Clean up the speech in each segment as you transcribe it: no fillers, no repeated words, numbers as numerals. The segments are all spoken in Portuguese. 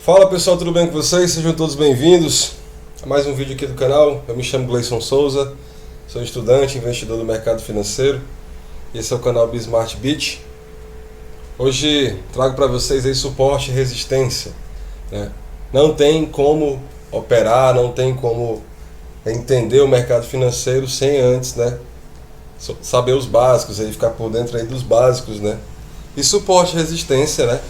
Fala pessoal, tudo bem com vocês? Sejam todos bem-vindos a mais um vídeo aqui do canal. Eu me chamo Gleison Souza, sou estudante, investidor do mercado financeiro. Esse é o canal Bismart Beach. Hoje trago para vocês aí suporte e resistência, né? Não tem como operar, não tem como entender o mercado financeiro sem antes, né, saber os básicos, aí ficar por dentro aí dos básicos, né? E suporte e resistência, né,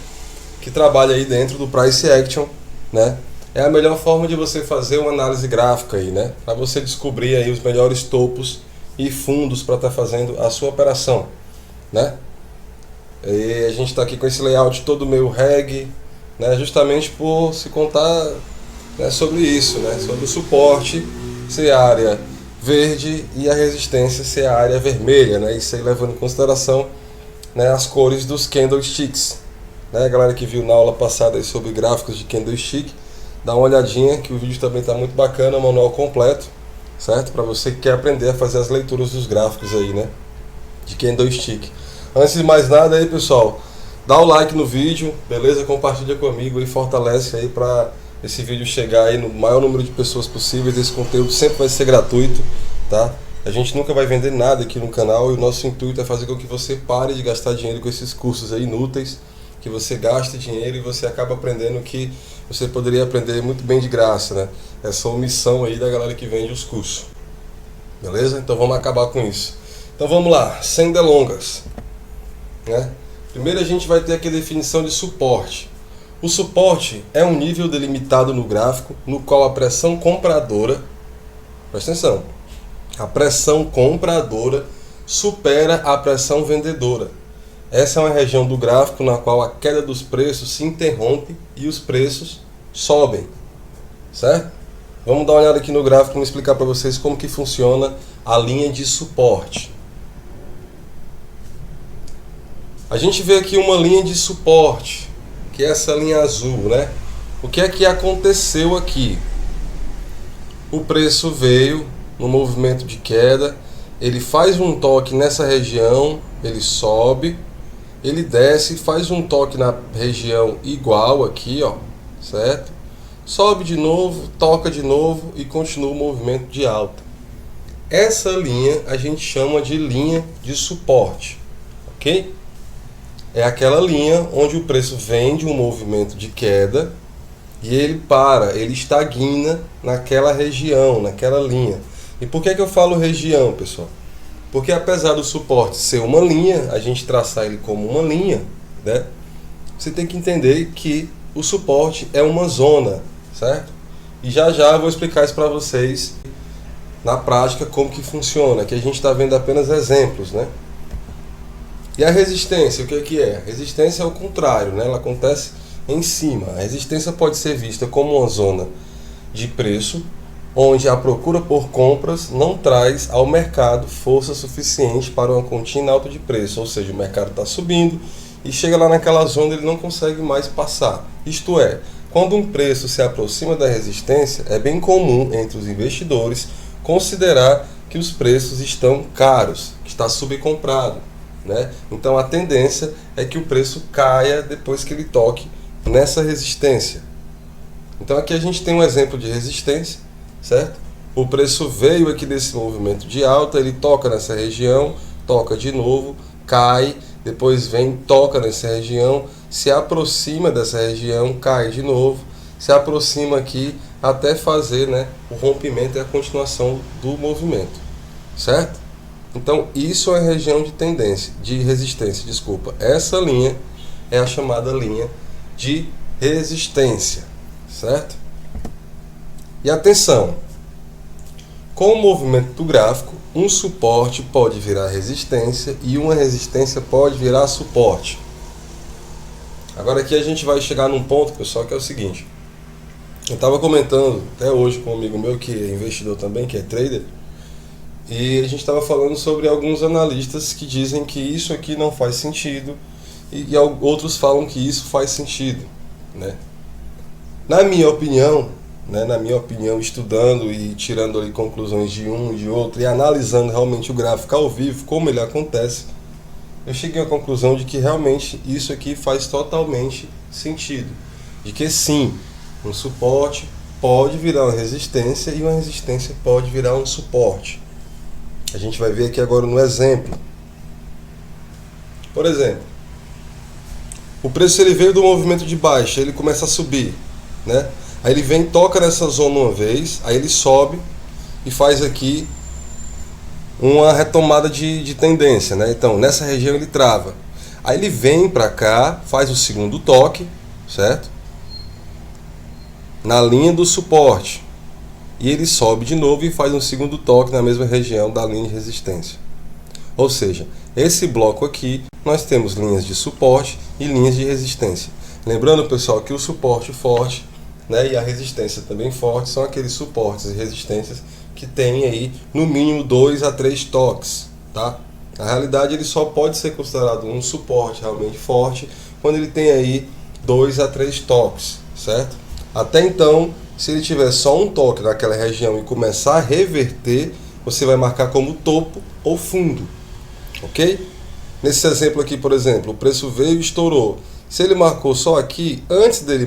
que trabalha aí dentro do Price Action, né? É a melhor forma de você fazer uma análise gráfica aí, né? Para você descobrir aí os melhores topos e fundos para estar fazendo a sua operação, né? E a gente está aqui com esse layout todo meio reg, né? Justamente por se contar, né, sobre isso, né? Sobre o suporte ser a área verde e a resistência ser a área vermelha, né? Isso aí levando em consideração, né, as cores dos candlesticks, né? A galera que viu na aula passada aí sobre gráficos de candlestick, dá uma olhadinha que o vídeo também está muito bacana, manual completo, certo? Para você que quer aprender a fazer as leituras dos gráficos aí, né, de candlestick. Antes de mais nada aí, pessoal, dá o like no vídeo, beleza? Compartilha comigo e fortalece aí para esse vídeo chegar aí no maior número de pessoas possíveis. Esse conteúdo sempre vai ser gratuito, tá? A gente nunca vai vender nada aqui no canal e o nosso intuito é fazer com que você pare de gastar dinheiro com esses cursos aí inúteis, que você gaste dinheiro e você acaba aprendendo que você poderia aprender muito bem de graça, né? Essa omissão aí da galera que vende os cursos. Beleza? Então vamos acabar com isso. Então vamos lá, sem delongas, né? Primeiro a gente vai ter aqui a definição de suporte. O suporte é um nível delimitado no gráfico no qual a pressão compradora, presta atenção, a pressão compradora supera a pressão vendedora. Essa é uma região do gráfico na qual a queda dos preços se interrompe e os preços sobem, certo? Vamos dar uma olhada aqui no gráfico e vou explicar para vocês como que funciona a linha de suporte. A gente vê aqui uma linha de suporte, que é essa linha azul, né? O que é que aconteceu aqui? O preço veio no movimento de queda, ele faz um toque nessa região, ele sobe, ele desce, faz um toque na região igual aqui, ó, certo? Sobe de novo, toca de novo e continua o movimento de alta. Essa linha a gente chama de linha de suporte, ok? É aquela linha onde o preço vem de um movimento de queda e ele para, ele estagna naquela região, naquela linha. E por que eu falo região, pessoal? Porque apesar do suporte ser uma linha, a gente traçar ele como uma linha, né? Você tem que entender que o suporte é uma zona, certo? E já eu vou explicar isso para vocês na prática como que funciona, que a gente está vendo apenas exemplos, né? E a resistência, o que é? A resistência é o contrário, né? Ela acontece em cima. A resistência pode ser vista como uma zona de preço, onde a procura por compras não traz ao mercado força suficiente para uma contínua alta de preço, ou seja, o mercado está subindo e chega lá naquela zona ele não consegue mais passar. Isto é, quando um preço se aproxima da resistência, é bem comum entre os investidores considerar que os preços estão caros, que está subcomprado, né? Então a tendência é que o preço caia depois que ele toque nessa resistência. Então aqui a gente tem um exemplo de resistência, certo? O preço veio aqui desse movimento de alta, ele toca nessa região, toca de novo, cai, depois vem, toca nessa região, se aproxima dessa região, cai de novo, se aproxima aqui até fazer, né, o rompimento e a continuação do movimento, certo? Então isso é a região de tendência, de resistência, desculpa. Essa linha é a chamada linha de resistência, certo? E atenção, com o movimento do gráfico, um suporte pode virar resistência e uma resistência pode virar suporte. Agora aqui a gente vai chegar num ponto, pessoal, que é o seguinte. Eu estava comentando até hoje com um amigo meu que é investidor também, que é trader, e a gente estava falando sobre alguns analistas que dizem que isso aqui não faz sentido e outros falam que isso faz sentido, né? Na minha opinião, estudando e tirando ali conclusões de um e de outro e analisando realmente o gráfico ao vivo, como ele acontece, eu cheguei à conclusão de que realmente isso aqui faz totalmente sentido. de que sim, um suporte pode virar uma resistência e uma resistência pode virar um suporte. A gente vai ver aqui agora no exemplo. Por exemplo, o preço ele veio do movimento de baixa, ele começa a subir, né? Aí ele vem, toca nessa zona uma vez, aí ele sobe e faz aqui uma retomada de tendência, né? Então, nessa região ele trava. Aí ele vem para cá, faz o segundo toque, certo? Na linha do suporte. E ele sobe de novo e faz um segundo toque na mesma região da linha de resistência. Ou seja, esse bloco aqui, nós temos linhas de suporte e linhas de resistência. Lembrando, pessoal, que o suporte forte, né, e a resistência também forte são aqueles suportes e resistências que tem aí no mínimo 2 a 3 toques, tá? Na realidade ele só pode ser considerado um suporte realmente forte quando ele tem aí 2 a 3 toques, certo? Até então, se ele tiver só um toque naquela região e começar a reverter, você vai marcar como topo ou fundo, ok? Nesse exemplo aqui, por exemplo, o preço veio e estourou. Se ele marcou só aqui, antes dele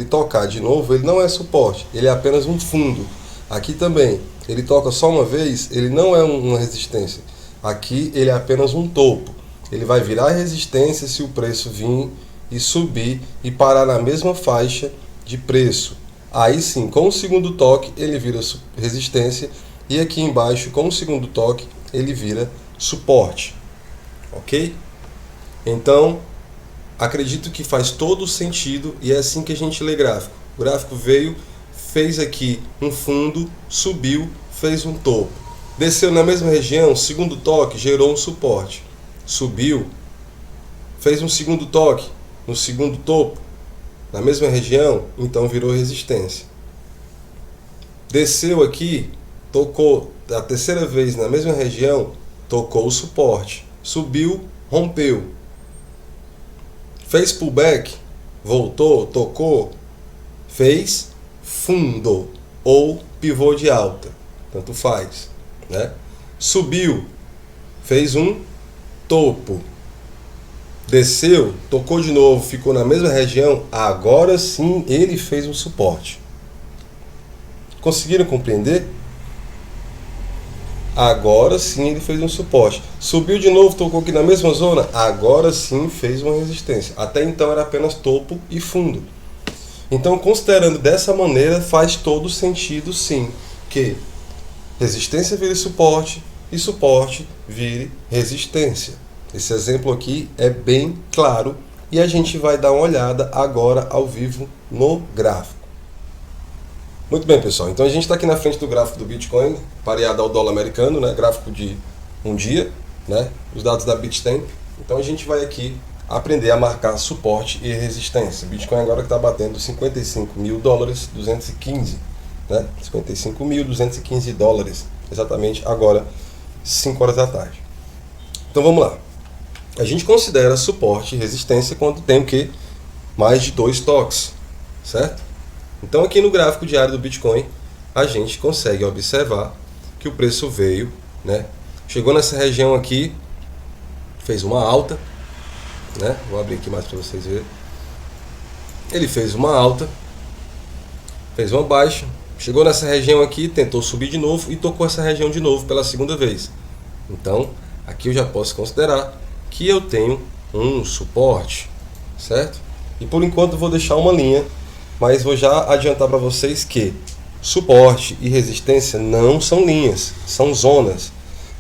tocar de novo, ele não é suporte, ele é apenas um fundo. Aqui também, ele toca só uma vez, ele não é uma resistência. Aqui ele é apenas um topo. Ele vai virar resistência se o preço vir e subir e parar na mesma faixa de preço. Aí sim, com o segundo toque, ele vira resistência e aqui embaixo, com o segundo toque, ele vira suporte. Ok? Então, acredito que faz todo sentido e é assim que a gente lê gráfico. O gráfico veio, fez aqui um fundo, subiu, fez um topo. Desceu na mesma região, segundo toque, gerou um suporte. Subiu, fez um segundo toque, no segundo topo, na mesma região, então virou resistência. Desceu aqui, tocou a terceira vez na mesma região, tocou o suporte. Subiu, rompeu. Fez pullback, voltou, tocou, fez fundo ou pivô de alta, tanto faz, né? Subiu, fez um topo, desceu, tocou de novo, ficou na mesma região, agora sim ele fez um suporte. Conseguiram compreender? Agora sim ele fez um suporte. Subiu de novo, tocou aqui na mesma zona, agora sim fez uma resistência. Até então era apenas topo e fundo. Então, considerando dessa maneira, faz todo sentido sim que resistência vire suporte e suporte vire resistência. Esse exemplo aqui é bem claro e a gente vai dar uma olhada agora ao vivo no gráfico. Muito bem, pessoal. Então a gente está aqui na frente do gráfico do Bitcoin, pareado ao dólar americano, né? Gráfico de um dia, né? Os dados da Bitstamp. Então a gente vai aqui aprender a marcar suporte e resistência. Bitcoin agora que está batendo 55 mil dólares, 215, né? 55.215 dólares, exatamente agora, 5 horas da tarde. Então vamos lá. A gente considera suporte e resistência quando tem o quê? Mais de 2 toques, certo? Então aqui no gráfico diário do Bitcoin, a gente consegue observar que o preço veio, né? Chegou nessa região aqui, fez uma alta, né? Vou abrir aqui mais para vocês verem. Ele fez uma alta, fez uma baixa, chegou nessa região aqui, tentou subir de novo e tocou essa região de novo pela segunda vez. Então, aqui eu já posso considerar que eu tenho um suporte, certo? E por enquanto eu vou deixar uma linha, mas vou já adiantar para vocês que suporte e resistência não são linhas, são zonas.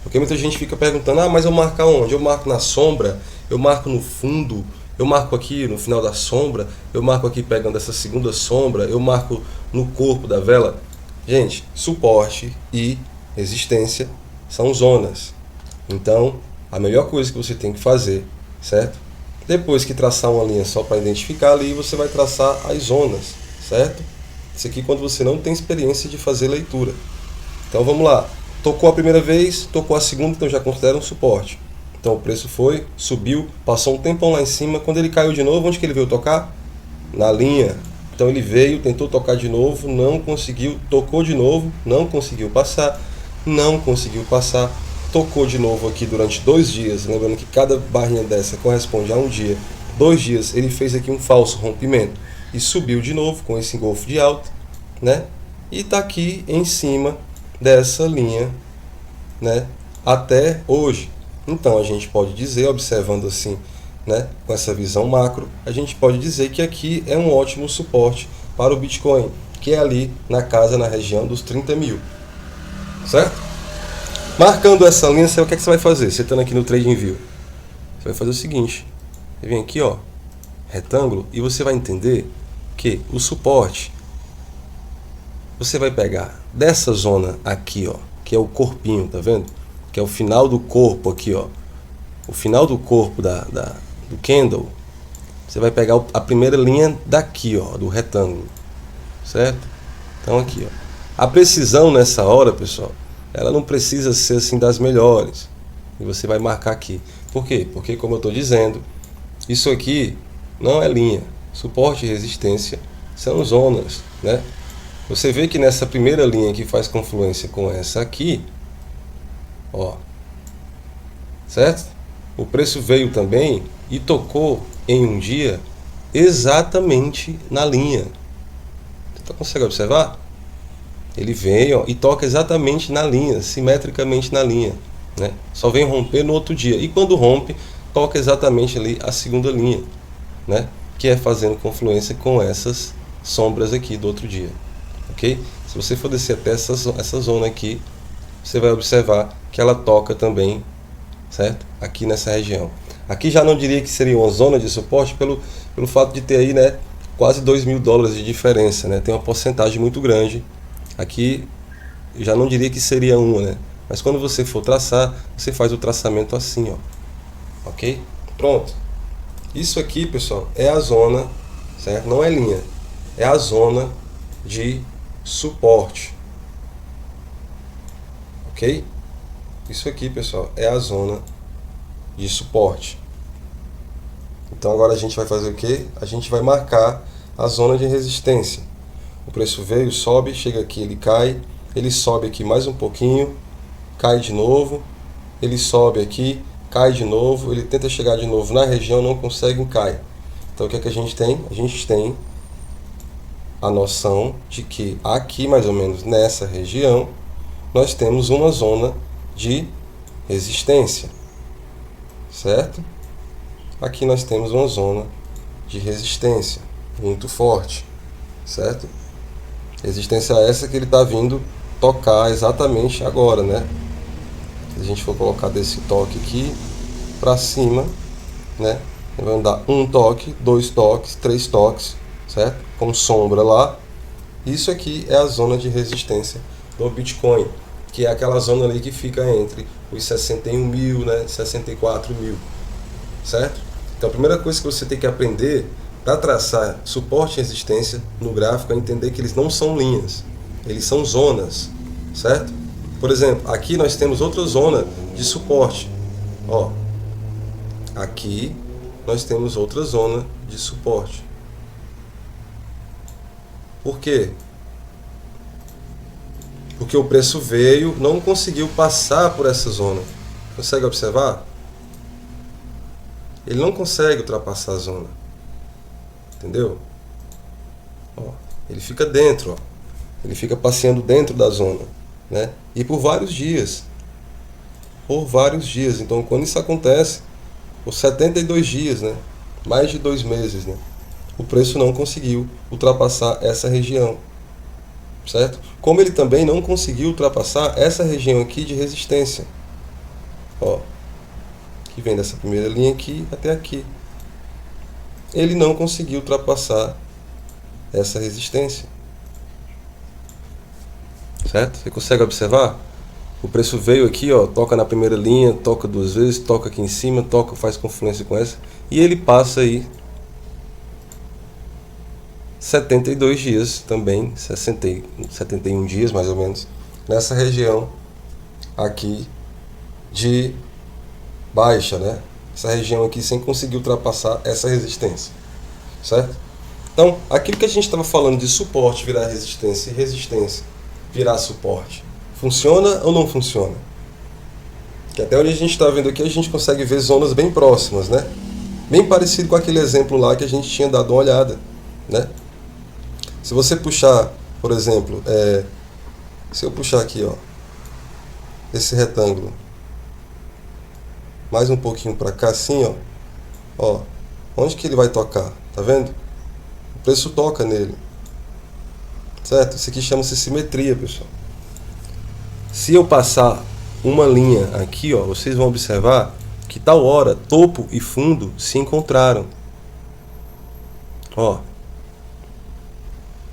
Porque muita gente fica perguntando, mas eu marco onde? Eu marco na sombra, eu marco no fundo, eu marco aqui no final da sombra, eu marco aqui pegando essa segunda sombra, eu marco no corpo da vela. Gente, suporte e resistência são zonas. Então, a melhor coisa que você tem que fazer, certo? Depois que traçar uma linha só para identificar ali, você vai traçar as zonas, certo? Isso aqui quando você não tem experiência de fazer leitura. Então vamos lá. Tocou a primeira vez, tocou a segunda, então já considera um suporte. Então o preço foi, subiu, passou um tempão lá em cima. Quando ele caiu de novo, onde que ele veio tocar? Na linha. Então ele veio, tentou tocar de novo, não conseguiu, tocou de novo, não conseguiu passar, tocou de novo aqui durante 2 dias, lembrando que cada barrinha dessa corresponde a um dia. 2 dias, ele fez aqui um falso rompimento. e subiu de novo com esse engolfo de alta, né? E está aqui em cima dessa linha, né? Até hoje. Então a gente pode dizer, observando assim, né, com essa visão macro, a gente pode dizer que aqui é um ótimo suporte para o Bitcoin, que é ali na casa, na região dos 30 mil, certo? Marcando essa linha, o que é que você vai fazer? Você estando aqui no TradingView, você vai fazer o seguinte, você vem aqui, ó, retângulo, e você vai entender que o suporte, você vai pegar dessa zona aqui, ó, que é o corpinho, tá vendo? Que é o final do corpo aqui, ó, o final do corpo do candle, você vai pegar a primeira linha daqui, ó, do retângulo, certo? Então aqui, ó, a precisão nessa hora, pessoal, ela não precisa ser assim das melhores, e você vai marcar aqui. Por quê? Porque, como eu estou dizendo, isso aqui não é linha, suporte e resistência são zonas, né? Você vê que nessa primeira linha que faz confluência com essa aqui, ó, certo? O preço veio também e tocou em um dia exatamente na linha. Você consegue observar? Ele vem, ó, e toca exatamente na linha, simetricamente na linha, né? Só vem romper no outro dia. E quando rompe, toca exatamente ali a segunda linha, né? Que é fazendo confluência com essas sombras aqui do outro dia. Ok? Se você for descer até essa zona aqui, você vai observar que ela toca também, certo? Aqui nessa região. Aqui já não diria que seria uma zona de suporte pelo fato de ter aí, né, quase $2.000 de diferença, né? Tem uma porcentagem muito grande. Aqui já não diria que seria uma, né? Mas quando você for traçar, você faz o traçamento assim, ó. Ok? Pronto. Isso aqui, pessoal, é a zona, certo? Não é linha. É a zona de suporte. Ok? Isso aqui, pessoal, é a zona de suporte. Então agora a gente vai fazer o quê? A gente vai marcar a zona de resistência. O preço veio, sobe, chega aqui, ele cai, ele sobe aqui mais um pouquinho, cai de novo, ele sobe aqui, cai de novo, ele tenta chegar de novo na região, não consegue, cai. Então o que é que a gente tem? A gente tem a noção de que aqui, mais ou menos nessa região, nós temos uma zona de resistência, certo? Aqui nós temos uma zona de resistência muito forte, certo? Resistência essa que ele está vindo tocar exatamente agora, né? Se a gente for colocar desse toque aqui para cima, né? Ele vai andar um toque, 2 toques, 3 toques, certo? Com sombra lá. Isso aqui é a zona de resistência do Bitcoin, que é aquela zona ali que fica entre os 61 mil, né? 64 mil, certo? Então a primeira coisa que você tem que aprender para traçar suporte e resistência no gráfico é entender que eles não são linhas, eles são zonas, certo? Por exemplo, aqui nós temos outra zona de suporte, ó, aqui nós temos outra zona de suporte. Por quê? Porque o preço veio, não conseguiu passar por essa zona. Consegue observar? Ele não consegue ultrapassar a zona. Entendeu? Ó, ele fica dentro, ó. Ele fica passeando dentro da zona, né? E por vários dias. Por vários dias. Então, quando isso acontece, por 72 dias, né? Mais de 2 meses, né? O preço não conseguiu ultrapassar essa região, certo? Como ele também não conseguiu ultrapassar essa região aqui de resistência, ó, que vem dessa primeira linha aqui até aqui. Ele não conseguiu ultrapassar essa resistência, certo? Você consegue observar? O preço veio aqui, ó, toca na primeira linha, toca 2 vezes, toca aqui em cima, toca, faz confluência com essa, e ele passa aí 72 dias também, 71 dias mais ou menos, nessa região aqui de baixa, né? Essa região aqui sem conseguir ultrapassar essa resistência, certo? Então, aquilo que a gente estava falando de suporte virar resistência e resistência virar suporte, funciona ou não funciona? Que até onde a gente está vendo aqui, a gente consegue ver zonas bem próximas, né? Bem parecido com aquele exemplo lá que a gente tinha dado uma olhada, né? Se você puxar, por exemplo, se eu puxar aqui, ó, esse retângulo mais um pouquinho para cá, assim, ó, onde que ele vai tocar? Tá vendo? O preço toca nele, certo? Isso aqui chama-se simetria, pessoal. Se eu passar uma linha aqui, ó, vocês vão observar que tal hora topo e fundo se encontraram. Ó,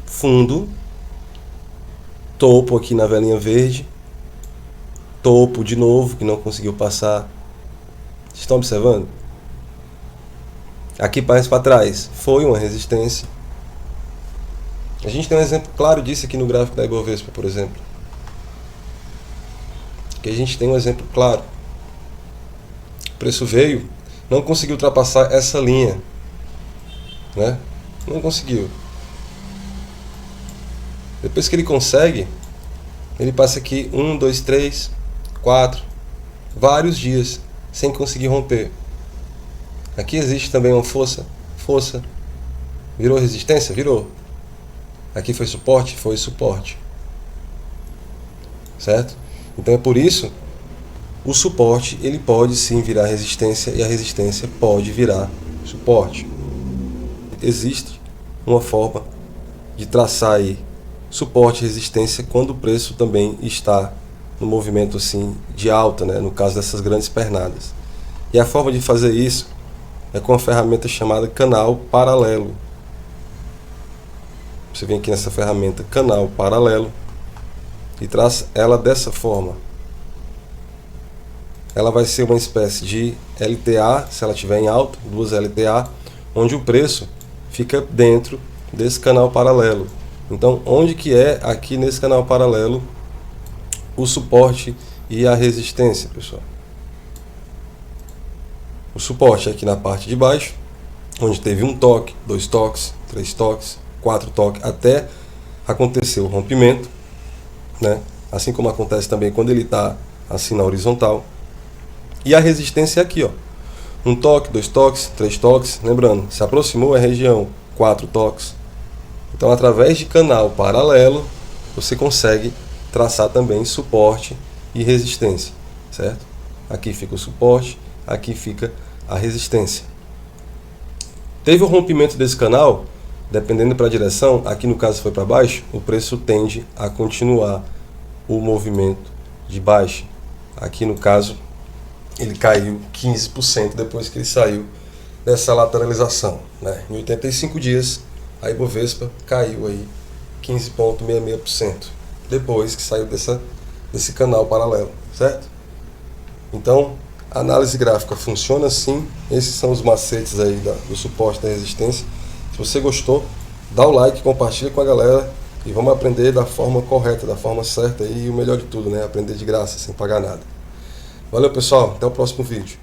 fundo, topo aqui na velinha verde, topo de novo que não conseguiu passar. Vocês estão observando? Aqui mais para trás foi uma resistência. A gente tem um exemplo claro disso aqui no gráfico da Ibovespa, por exemplo. Que a gente tem um exemplo claro. O preço veio, não conseguiu ultrapassar essa linha, né? Não conseguiu. Depois que ele consegue, ele passa aqui 1, 2, 3, 4, vários dias sem conseguir romper. Aqui existe também uma força. Virou resistência? Virou. Aqui foi suporte? Foi suporte. Certo? Então é por isso o suporte ele pode sim virar resistência e a resistência pode virar suporte. Existe uma forma de traçar aí suporte e resistência quando o preço também está no movimento assim de alta, né? No caso dessas grandes pernadas. E a forma de fazer isso é com a ferramenta chamada canal paralelo. Você vem aqui nessa ferramenta canal paralelo e traz ela dessa forma. Ela vai ser uma espécie de LTA, se ela estiver em alta, duas LTA, onde o preço fica dentro desse canal paralelo. Então, onde que é aqui nesse canal paralelo o suporte e a resistência, pessoal? O suporte é aqui na parte de baixo, onde teve um toque, 2 toques, 3 toques, 4 toques, até acontecer o rompimento, né? Assim como acontece também quando ele está assim na horizontal. E a resistência é aqui, ó. 1 toque, 2 toques, 3 toques. Lembrando, se aproximou a região 4 toques. Então, através de canal paralelo, você consegue traçar também suporte e resistência, certo? Aqui fica o suporte, aqui fica a resistência. Teve o rompimento desse canal, dependendo para a direção, aqui no caso foi para baixo, o preço tende a continuar o movimento de baixa. Aqui no caso, ele caiu 15% depois que ele saiu dessa lateralização, né? Em 85 dias, a Ibovespa caiu aí 15,66% depois que saiu desse canal paralelo, certo? Então, a análise gráfica funciona assim. Esses são os macetes aí do suporte da resistência. Se você gostou, dá o like, compartilha com a galera e vamos aprender da forma correta, da forma certa e o melhor de tudo, né? Aprender de graça, sem pagar nada. Valeu, pessoal, até o próximo vídeo.